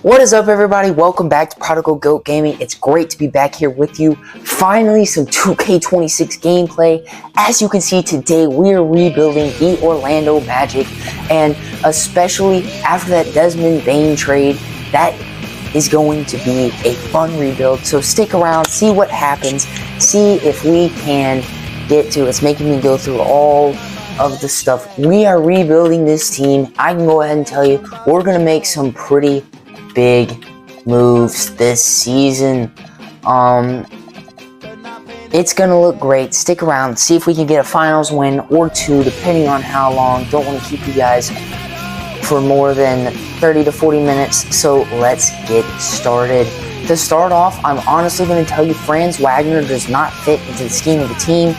What is up, everybody? Welcome back to Prodigal Goat Gaming. It's great to be back here with you. Finally, some 2K26 gameplay. As you can see today, we are rebuilding the Orlando Magic, and especially after that Desmond Bane trade, that is going to be a fun rebuild. So stick around, see what happens, see if we can get to. It's making me go through all of the stuff. We are rebuilding this team. I can go ahead and tell you, we're going to make some pretty big moves this season. It's gonna look great. Stick around, see if we can get a finals win or two, depending on how long. Don't want to keep you guys for more than 30 to 40 minutes, so let's get started. To start off, I'm honestly going to tell you Franz Wagner does not fit into the scheme of the team.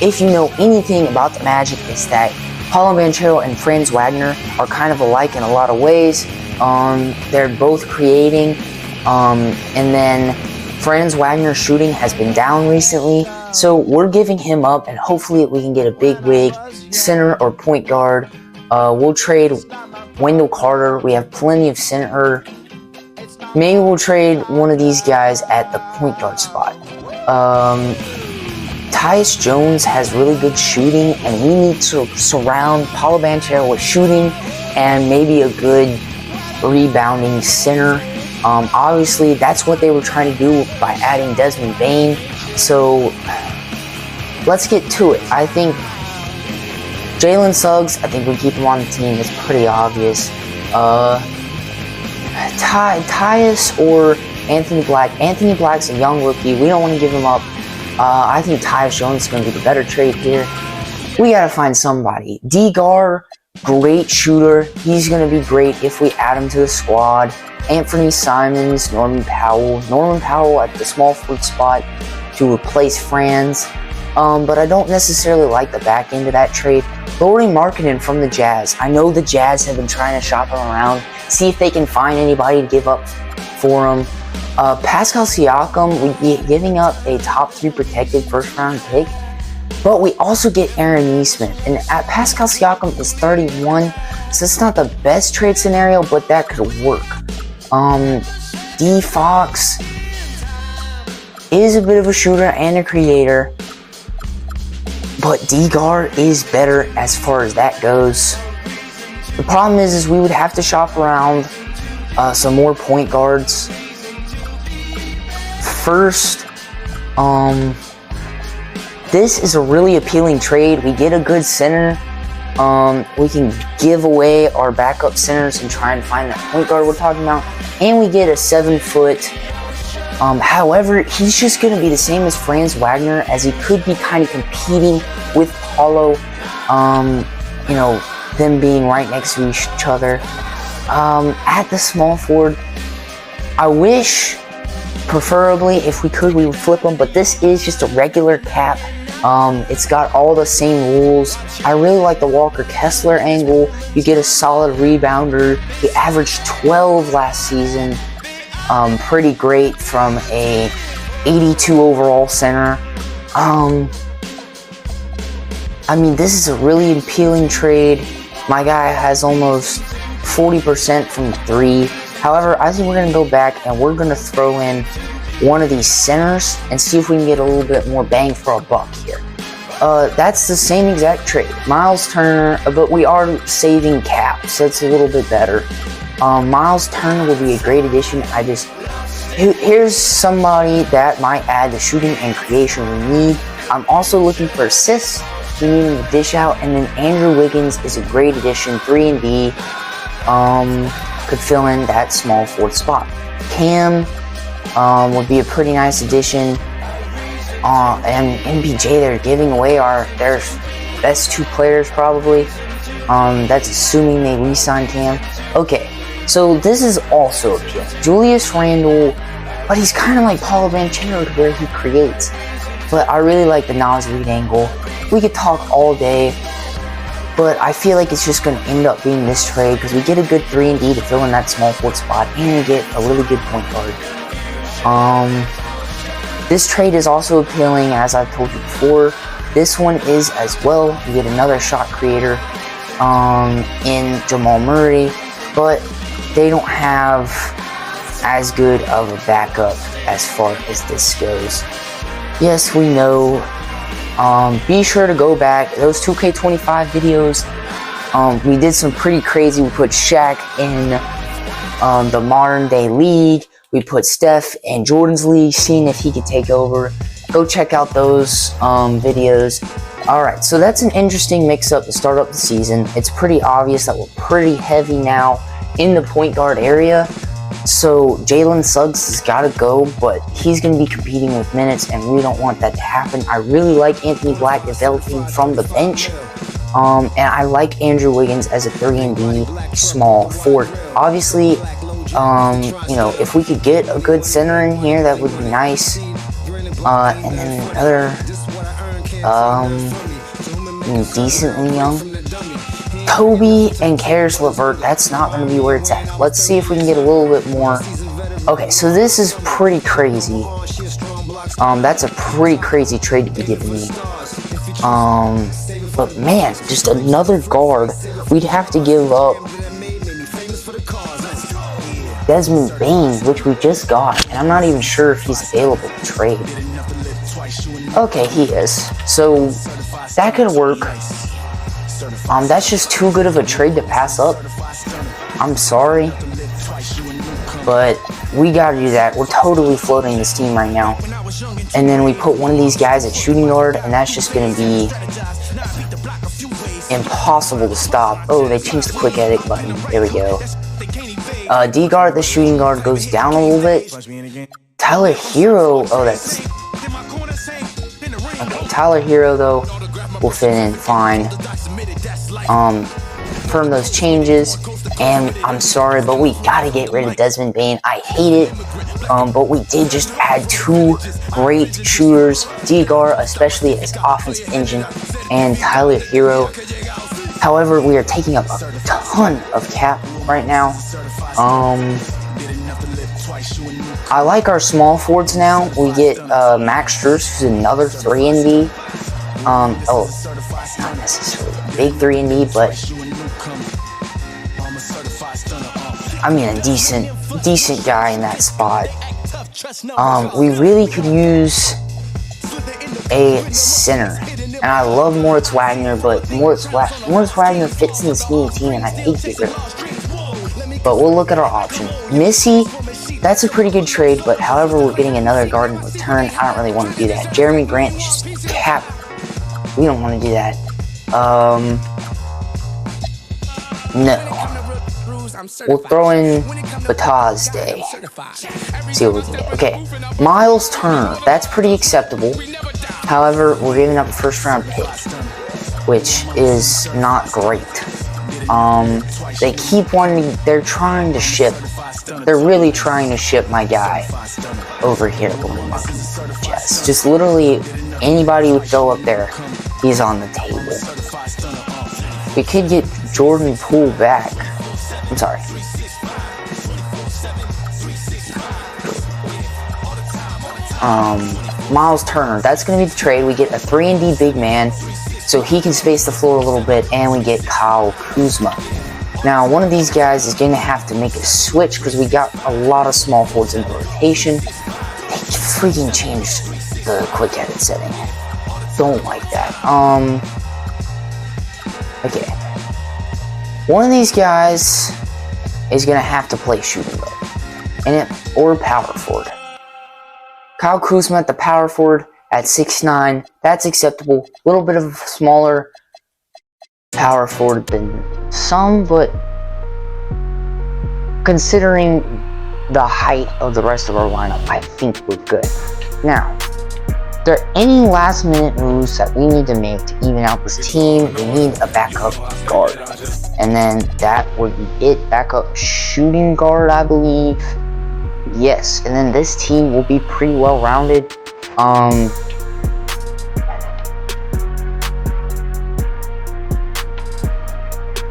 If you know anything about the Magic, it's that Paolo Banchero and Franz Wagner are kind of alike in a lot of ways. They're both creating, and then Franz Wagner's shooting has been down recently, so we're giving him up, and hopefully we can get a big wig, center or point guard. We'll trade Wendell Carter. We have plenty of center. Maybe we'll trade one of these guys at the point guard spot. Tyus Jones has really good shooting, and we need to surround Paolo Banchero with shooting and maybe a good rebounding center. Obviously, that's what they were trying to do by adding Desmond Bane. So let's get to it. I think Jalen Suggs, I think we keep him on the team. It's pretty obvious. Tyus or Anthony Black. Anthony Black's a young rookie. We don't want to give him up. I think Tyus Jones is going to be the better trade here. We got to find somebody. D-Gar, great shooter. He's going to be great if we add him to the squad. Anthony Simons, Norman Powell. Norman Powell at the small forward spot to replace Franz. But I don't necessarily like the back end of that trade. Lauri Markkanen from the Jazz. I know the Jazz have been trying to shop him around, see if they can find anybody to give up for him. Pascal Siakam, we'd be giving up a top 3 protected first round pick, but we also get Aaron Nesmith, and Pascal Siakam is 31, so it's not the best trade scenario, but that could work. D Fox is a bit of a shooter and a creator, but D-Gar is better as far as that goes. The problem is we would have to shop around some more point guards. First, this is a really appealing trade. We get a good center. We can give away our backup centers and try and find that point guard we're talking about. And we get a 7-foot. However, he's just going to be the same as Franz Wagner, as he could be kind of competing with Paulo. You know, them being right next to each other. At the small forward, I wish, preferably, if we could, we would flip them, but this is just a regular cap. It's got all the same rules. I really like the Walker Kessler angle. You get a solid rebounder. He averaged 12 last season. Pretty great from a 82 overall center. I mean, this is a really appealing trade. My guy has almost 40% from 3. However, I think we're going to go back and we're going to throw in one of these centers and see if we can get a little bit more bang for our buck here. That's the same exact trade. Miles Turner, but we are saving cap, so it's a little bit better. Miles Turner would be a great addition. Here's somebody that might add the shooting and creation we need. I'm also looking for assists. We need him to dish out, and then Andrew Wiggins is a great addition. 3 and D. Could fill in that small forward spot. Cam would be a pretty nice addition. And MPJ, they're giving away their best 2 players probably. That's assuming they re-sign Cam. Okay, so this is also appealing. Julius Randle, but he's kind of like Paolo Banchero to where he creates. But I really like the Nas Reed angle. We could talk all day, but I feel like it's just going to end up being this trade because we get a good 3 and D to fill in that small forward spot, and we get a really good point guard. This trade is also appealing, as I've told you before. This one is as well. You get another shot creator in Jamal Murray, but they don't have as good of a backup as far as this goes. Yes, we know. Be sure to go back. Those 2K25 videos, we did some pretty crazy. We put Shaq in the modern day league. We put Steph in Jordan's league, seeing if he could take over. Go check out those videos. Alright, so that's an interesting mix-up to start up the season. It's pretty obvious that we're pretty heavy now in the point guard area. So Jalen Suggs has got to go, but he's going to be competing with minutes, and we don't want that to happen. I really like Anthony Black developing from the bench, and I like Andrew Wiggins as a 3-and-D small forward. Obviously, you know, if we could get a good center in here, that would be nice. And then another decently young Kobe and Karis LeVert. That's not going to be where it's at. Let's see if we can get a little bit more. Okay, so this is pretty crazy. That's a pretty crazy trade to be giving me. But man, just another guard. We'd have to give up Desmond Bane, which we just got, and I'm not even sure if he's available to trade. Okay, he is. So that could work. That's just too good of a trade to pass up. I'm sorry, but we gotta do that. We're totally floating this team right now. And then we put one of these guys at shooting guard, and that's just gonna be impossible to stop. Oh, they changed the quick edit button. There we go. D guard, the shooting guard goes down a little bit. Tyler Hero, oh, that's... Okay, Tyler Hero, though, will fit in fine. Confirm those changes, and I'm sorry, but we gotta get rid of Desmond Bane. I hate it, but we did just add two great shooters, D-Gar, especially as offensive engine, and Tyler Hero. However, we are taking up a ton of cap right now. I like our small forwards now. We get Max Strus, who's another 3-and-D. Oh, not necessarily a big 3-and-D, but I mean a decent guy in that spot. We really could use a center, and I love Moritz Wagner, but Moritz Wagner fits in the skinny team, and I hate to get rid of him. But we'll look at our option. Missy, that's a pretty good trade, but however, we're getting another guard in return. I don't really want to do that. Jeremy Grant is just cap. We don't want to do that. No. We'll throw in Bataz Day. See what we can get. Okay, Miles Turner. That's pretty acceptable. However, we're giving up a first-round pick, which is not great. They keep wanting. They're trying to ship. They're really trying to ship my guy over here. Just literally anybody would go up there. He's on the table. We could get Jordan Poole back. I'm sorry. Miles Turner. That's going to be the trade. We get a 3-and-D big man, so he can space the floor a little bit, and we get Kyle Kuzma. Now, one of these guys is going to have to make a switch because we got a lot of small forwards in the rotation. They freaking changed the quick edit setting. Don't like that. Okay. One of these guys is going to have to play shooting guard or power forward. Kyle Kuzma at the power forward at 6'9". That's acceptable. A little bit of a smaller power forward than some, but considering the height of the rest of our lineup, I think we're good. Now, if there are any last minute moves that we need to make to even out this team, we need a backup guard. And then that would be it. Backup shooting guard, I believe. Yes, and then this team will be pretty well rounded.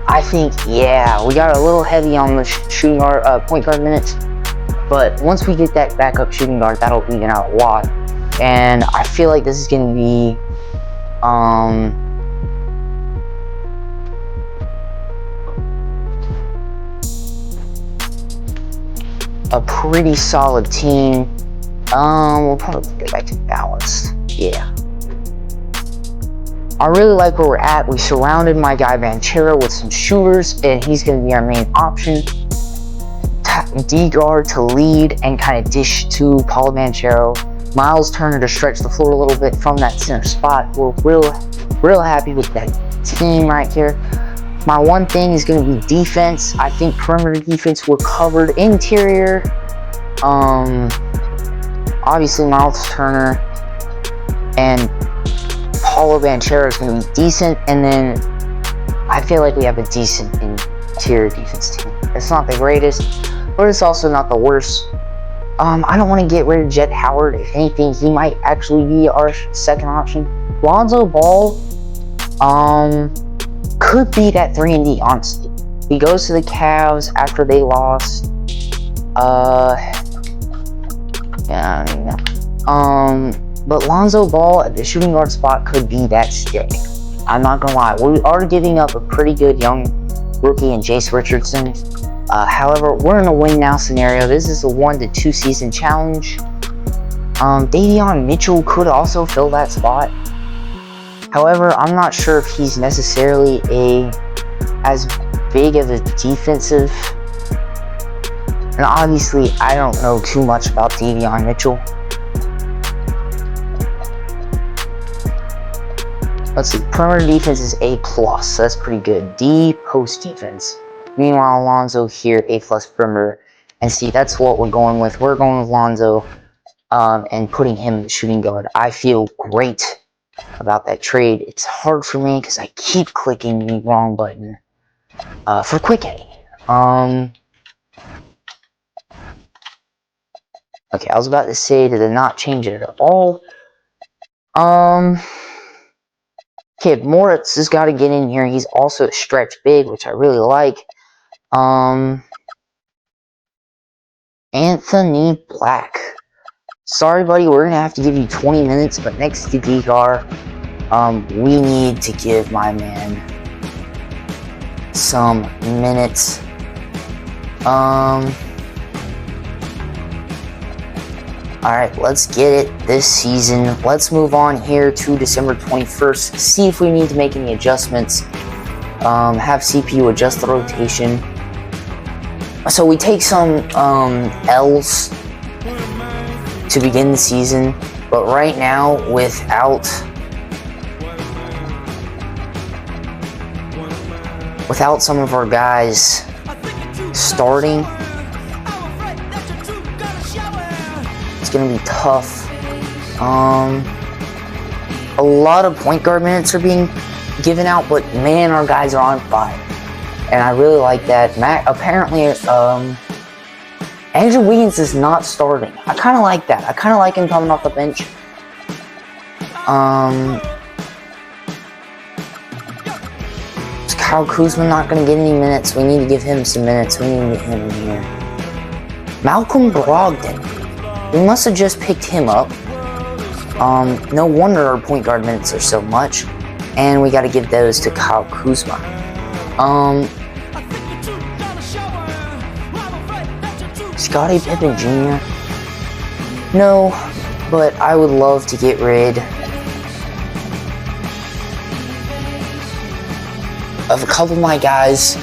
I think, yeah, we got a little heavy on the shooting guard, point guard minutes. But once we get that backup shooting guard, that'll even out a lot. And I feel like this is going to be, a pretty solid team. We'll probably get back to balanced. Yeah. I really like where we're at. We surrounded my guy Banchero with some shooters, and he's going to be our main option. D-guard to lead and kind of dish to Paolo Banchero. Miles Turner to stretch the floor a little bit from that center spot. We're real happy with that team right here. My one thing is going to be defense. I think perimeter defense, we're covered. Interior, obviously Miles Turner and Paolo Banchero is going to be decent, and then I feel like we have a decent interior defense team. It's not the greatest, but it's also not the worst. I don't want to get rid of Jet Howard. If anything, he might actually be our second option. Lonzo Ball could be that 3-and-D, honestly. He goes to the Cavs after they lost. Yeah, I don't even know. But Lonzo Ball at the shooting guard spot could be that stay. I'm not gonna lie. We are giving up a pretty good young rookie in Jace Richardson. However, we're in a win now scenario. This is a 1 to 2 season challenge. Davion Mitchell could also fill that spot. However, I'm not sure if he's necessarily as big of a defensive. And obviously, I don't know too much about Davion Mitchell. Let's see, perimeter defense is A+, so that's pretty good. D, post defense. Meanwhile, Lonzo here, A+ perimeter. And see, that's what we're going with. We're going with Lonzo and putting him in the shooting guard. I feel great about that trade. It's hard for me because I keep clicking the wrong button for quick A. Okay, I was about to say, did it not change it at all? Okay, Moritz has got to get in here. He's also a stretch big, which I really like. Anthony Black. Sorry, buddy, we're going to have to give you 20 minutes, but next to D-Gar, we need to give my man some minutes. Alright, let's get it this season. Let's move on here to December 21st. See if we need to make any adjustments. Have CPU adjust the rotation. So we take some L's to begin the season. But right now, without some of our guys starting, it's going to be tough. A lot of point guard minutes are being given out, but man, our guys are on fire. And I really like that. Apparently, Andrew Wiggins is not starting. I kind of like that. I kind of like him coming off the bench. Is Kyle Kuzma not going to get any minutes? We need to give him some minutes. We need to get him in here. Malcolm Brogdon. We must have just picked him up. No wonder our point guard minutes are so much. And we got to give those to Kyle Kuzma. Scottie Pippen Jr. No, but I would love to get rid of a couple of my guys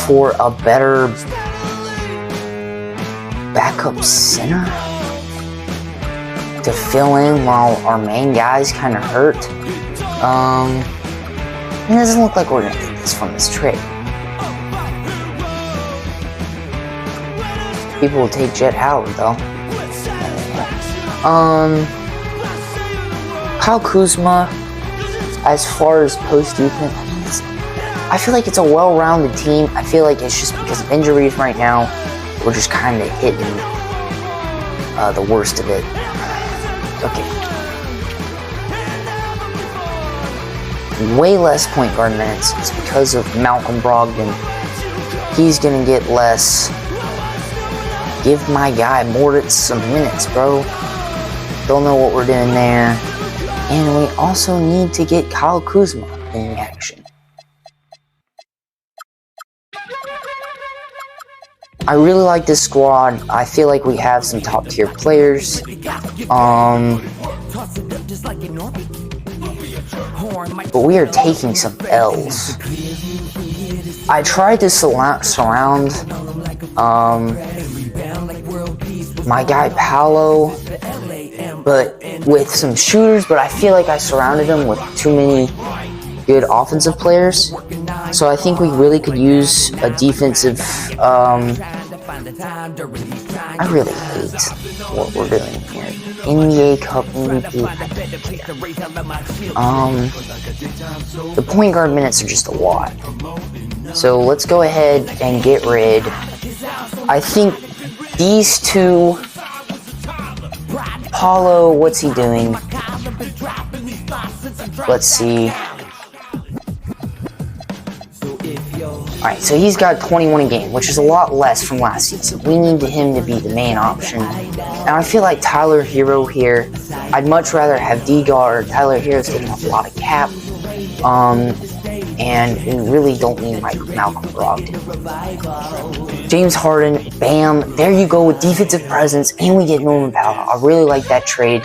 for a better backup center to fill in while our main guys kind of hurt. It doesn't look like we're gonna get this from this trade. People will take Jet Howard though. Kyle Kuzma, as far as post defense, I feel like it's a well-rounded team. I feel like it's just because of injuries right now, we're just kind of hitting the worst of it. Okay. Way less point guard minutes. It's because of Malcolm Brogdon. He's gonna get less. Give my guy Moritz some minutes, bro. Don't know what we're doing there. And we also need to get Kyle Kuzma in action. I really like this squad. I feel like we have some top tier players. But we are taking some L's. I tried to surround my guy Paolo, but with some shooters, but I feel like I surrounded him with too many good offensive players. So I think we really could use a defensive, I really hate what we're doing here. NBA Cup MVP. The point guard minutes are just a lot. So let's go ahead and get rid. I think these two, Paolo, what's he doing? Let's see. Alright, so he's got 21 a game, which is a lot less from last season. We need him to be the main option. And I feel like Tyler Hero here, I'd much rather have D-Guard. Tyler Hero's getting a lot of cap. And we really don't need Malcolm Brogdon. James Harden, bam, there you go with defensive presence, and we get Norman Powell. I really like that trade.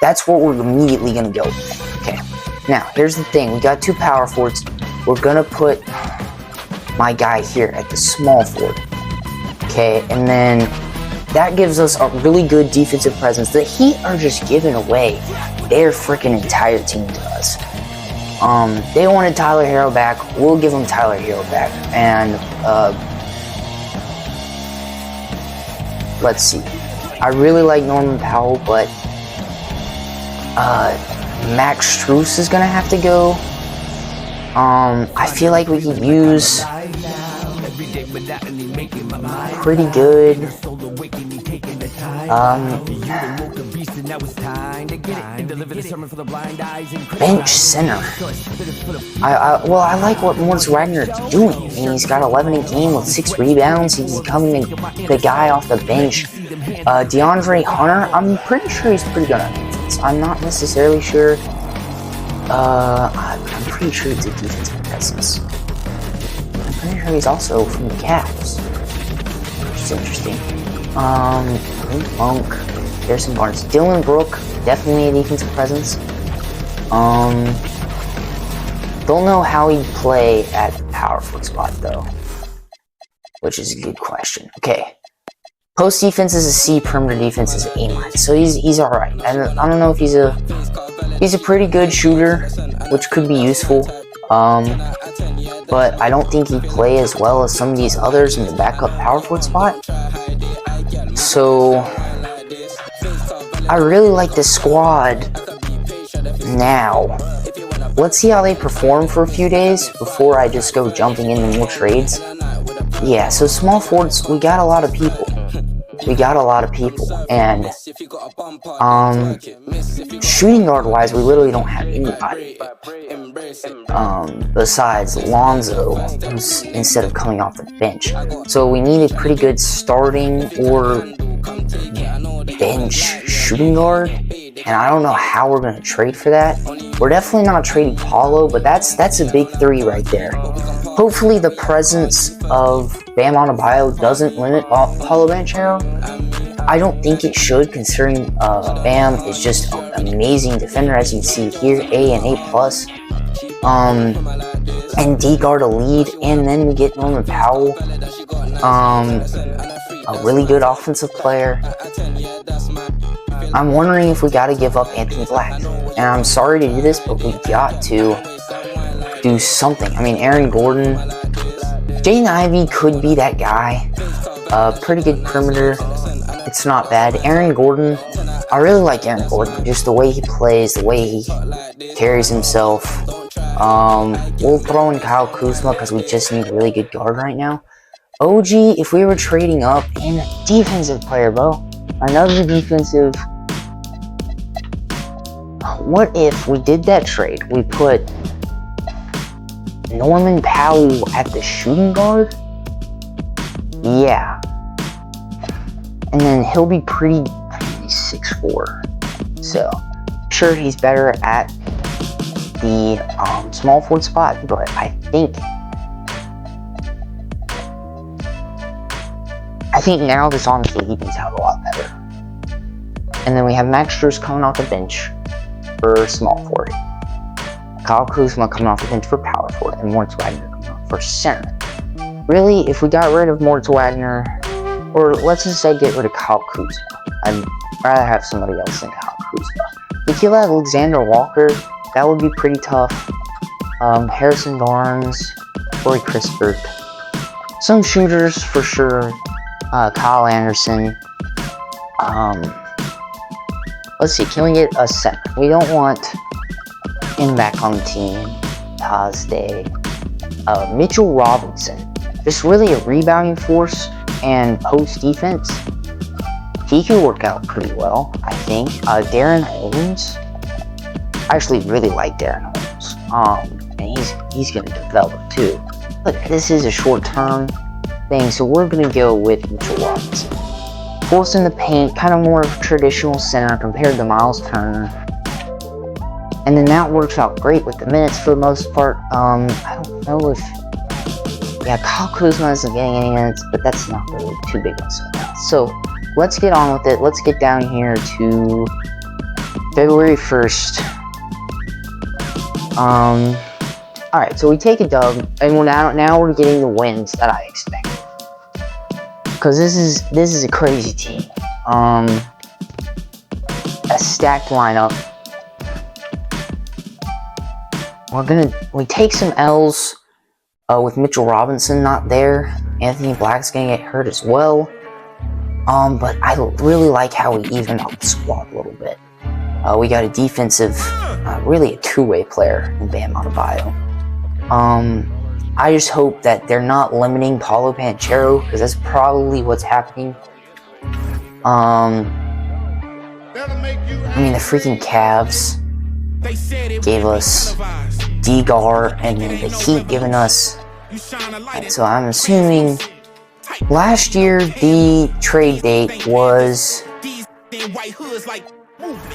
That's what we're immediately going to go with. Okay, now, here's the thing. We got two power forwards. We're going to put my guy here at the small forward. Okay, and then that gives us a really good defensive presence. The Heat are just giving away their freaking entire team to us. They wanted Tyler Hero back. We'll give them Tyler Hero back. And let's see. I really like Norman Powell, but Max Strus is gonna have to go. I feel like we could use pretty good bench center. I like what Moritz Wagner's doing. I mean, he's got 11 a game with 6 rebounds. He's becoming the guy off the bench. DeAndre Hunter, I'm pretty sure he's pretty good on defense. I'm not necessarily sure. I'm pretty sure it's a defensive presence. I'm pretty sure he's also from the Cavs, which is interesting. Monk, Harrison Barnes, Dylan Brooke, definitely a defensive presence. Don't know how he'd play at power forward spot though, which is a good question. Okay, post defense is a C, perimeter defense is an A-. So he's all right. And I don't know if he's a pretty good shooter, which could be useful. But I don't think he'd play as well as some of these others in the backup power forward spot. So I really like this squad now. Let's see how they perform for a few days before I just go jumping into more trades. Yeah, so small forwards, we got a lot of people. And shooting guard wise, we literally don't have anybody besides Lonzo, who's instead of coming off the bench. So we need a pretty good starting or bench shooting guard, and I don't know how we're going to trade for that. We're definitely not trading Paolo, but that's a big three right there. Hopefully the presence of Bam Adebayo doesn't limit Paolo Banchero. I don't think it should, considering Bam is just an amazing defender, as you can see here, A and A+. And D-Guard a lead, and then we get Norman Powell, a really good offensive player. I'm wondering if we got to give up Anthony Black. And I'm sorry to do this, but we got to do something. I mean, Aaron Gordon, Jaden Ivey could be that guy. Pretty good perimeter. It's not bad. Aaron Gordon, I really like Aaron Gordon. Just the way he plays, the way he carries himself. We'll throw in Kyle Kuzma because we just need a really good guard right now. OG, if we were trading up, and a defensive player, bro. Another defensive. What if we did that trade? We put Norman Powell at the shooting guard? Yeah. And then he'll be pretty 6'4". So, sure, he's better at the small forward spot, but I think I think now this honestly evens out a lot better. And then we have Max Strus coming off the bench for small forward. Kyle Kuzma coming off the bench for power forward, and Moritz Wagner coming off for center. Really, if we got rid of Moritz Wagner, or let's just say get rid of Kyle Kuzma, I'd rather have somebody else than Kyle Kuzma. If you let Alexander Walker, that would be pretty tough. Harrison Barnes, Corey Crispert, some shooters for sure. Kyle Anderson. Let's see, can we get a center? We don't want him back on the team. Taz Day. Mitchell Robinson. Just really a rebounding force and post defense. He can work out pretty well, I think. Darren Holmes. I actually really like Darren Holmes. And he's gonna develop too. But this is a short-term thing, so we're gonna go with Mitchell Robinson. Force in the paint, kind of more of a traditional center compared to Miles Turner. And then that works out great with the minutes for the most part. I don't know if... Yeah, Kyle Kuzma isn't getting any minutes, but that's not really too big of a deal. So, let's get on with it. Let's get down here to February 1st. Alright, so we take a dub, and now we're getting the wins that I expected. Because this is a crazy team. A stacked lineup. We take some L's with Mitchell Robinson not there. Anthony Black's gonna get hurt as well. But I really like how we even up the squad a little bit. We got a defensive, really a two-way player in Bam Adebayo. I just hope that they're not limiting Paolo Banchero, because that's probably what's happening. I mean, the freaking Cavs gave us D-Gar, and then the Heat giving us... So I'm assuming last year the trade date was...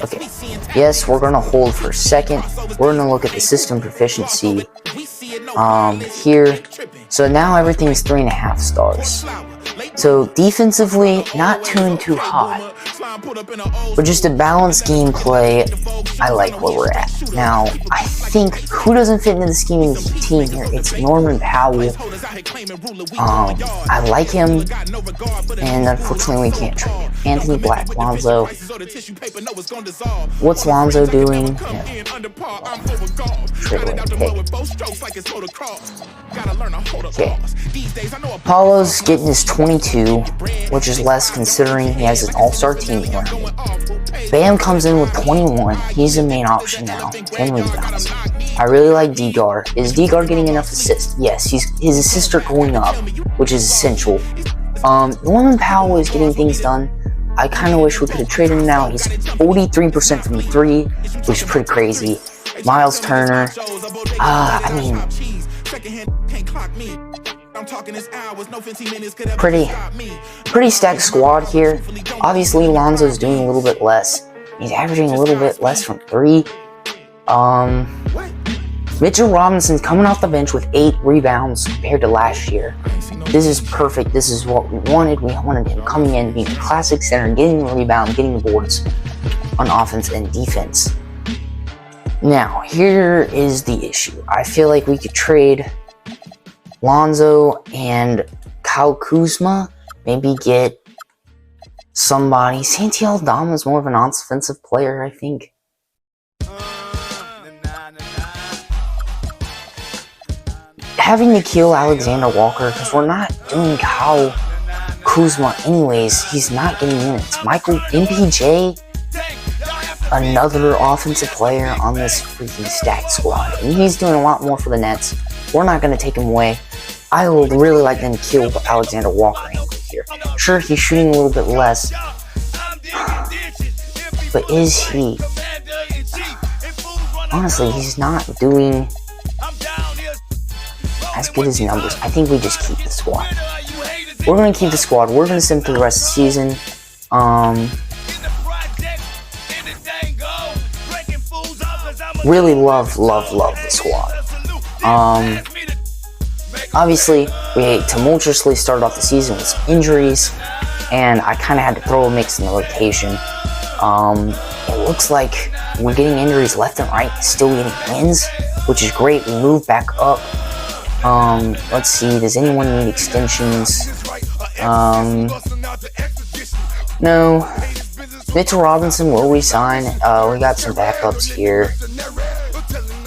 Okay, yes, we're going to hold for a second. We're going to look at the system proficiency here. So now everything's 3.5 stars. So defensively, not too hot. But just a balanced gameplay, I like where we're at. Now, I think, who doesn't fit into the scheme of the team here? It's Norman Powell. I like him, and unfortunately we can't trade him. Anthony Black, Lonzo. What's Lonzo doing? Okay. Paulo's getting his 22, which is less considering he has an all-star team around him. Bam comes in with 21. He's the main option now. 10 rebounds. I really like D-Gar. Is D-Gar getting enough assists? Yes, his assists are going up, which is essential. Norman Powell is getting things done. I kind of wish we could have traded him now. He's 43% from the 3, which is pretty crazy. Miles Turner. I mean... Pretty stacked squad here. Obviously, Lonzo's doing a little bit less. He's averaging a little bit less from 3. Mitchell Robinson's coming off the bench with 8 rebounds compared to last year. This is perfect. This is what we wanted. We wanted him coming in, being a classic center, getting the rebound, getting the boards on offense and defense. Now, here is the issue. I feel like we could trade Lonzo and Kyle Kuzma, maybe get somebody. Santi Aldama is more of an offensive player, I think. Having to kill Alexander Walker, because we're not doing Kyle Kuzma anyways. He's not getting minutes. Michael MPJ, another offensive player on this freaking stacked squad. And he's doing a lot more for the Nets. We're not going to take him away. I would really like them to kill Alexander Walker here. Sure, he's shooting a little bit less. But is he? Honestly, he's not doing as good as numbers. I think we just keep the squad. We're going to keep the squad. We're going to send through the rest of the season. Really love the squad. Obviously, we tumultuously started off the season with some injuries. and I kind of had to throw a mix in the rotation. It looks like we're getting injuries left and right, still getting wins, which is great. We move back up. Let's see, does anyone need extensions? No. Mitchell Robinson will resign. We got some backups here.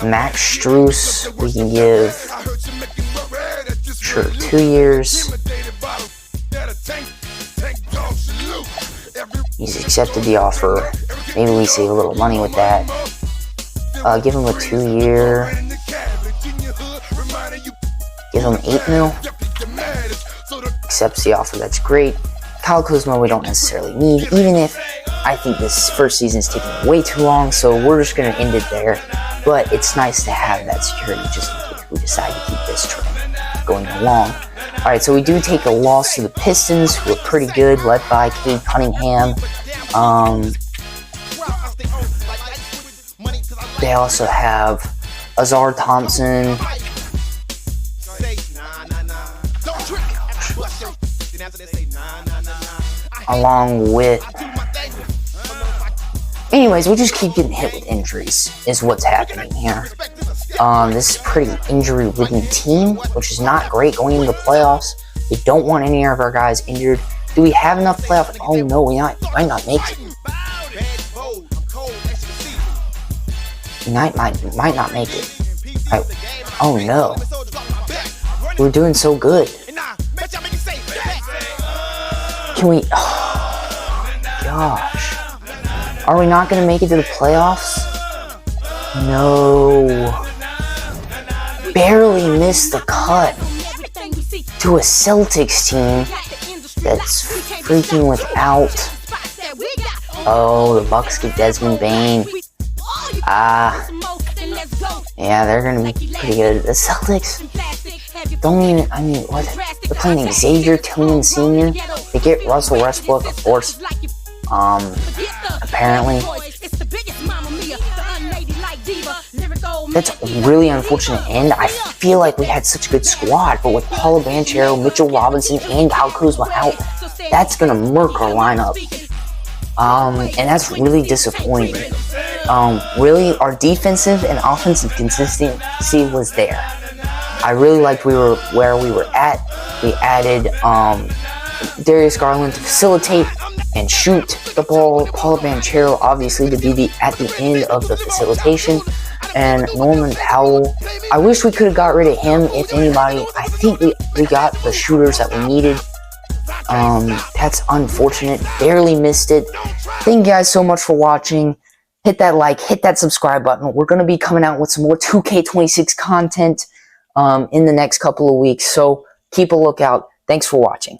Max Strus, we can give, sure, 2 years. He's accepted the offer. Maybe we save a little money with that. Give him a 2-year. Give him $8 million. Accepts the offer, that's great. Kyle Kuzma we don't necessarily need, even if I think this first season is taking way too long, so we're just going to end it there. But it's nice to have that security just in case we decide to keep this trend going along. Alright, so we do take a loss to the Pistons, who are pretty good, led by Cade Cunningham. They also have Azar Thompson. Along with... Anyways, we just keep getting hit with injuries, is what's happening here. This is a pretty injury-ridden team, which is not great going into the playoffs. We don't want any of our guys injured. Do we have enough playoff? Oh no, we might not make it. We might not make it. Oh no. We're doing so good. Can we... Oh, gosh. Are we not going to make it to the playoffs? No. Barely missed the cut to a Celtics team that's freaking without... Oh, the Bucks get Desmond Bane. Yeah, they're going to be pretty good. The Celtics don't even... I mean, what? They're playing Xavier Tillman Sr. They get Russell Westbrook, of course. Apparently. That's a really unfortunate end. I feel like we had such a good squad, but with Paolo Banchero, Mitchell Robinson, and Kyle Kuzma out, that's going to murk our lineup. And that's really disappointing. Really, our defensive and offensive consistency was there. I really liked where we were at. We added Darius Garland to facilitate and shoot the ball. Paolo Banchero, obviously, to be at the end of the facilitation. And Norman Powell, I wish we could have got rid of him, if anybody. I think we got the shooters that we needed. That's unfortunate. Barely missed it. Thank you guys so much for watching. Hit that like, hit that subscribe button. We're going to be coming out with some more 2K26 content in the next couple of weeks. So keep a lookout. Thanks for watching.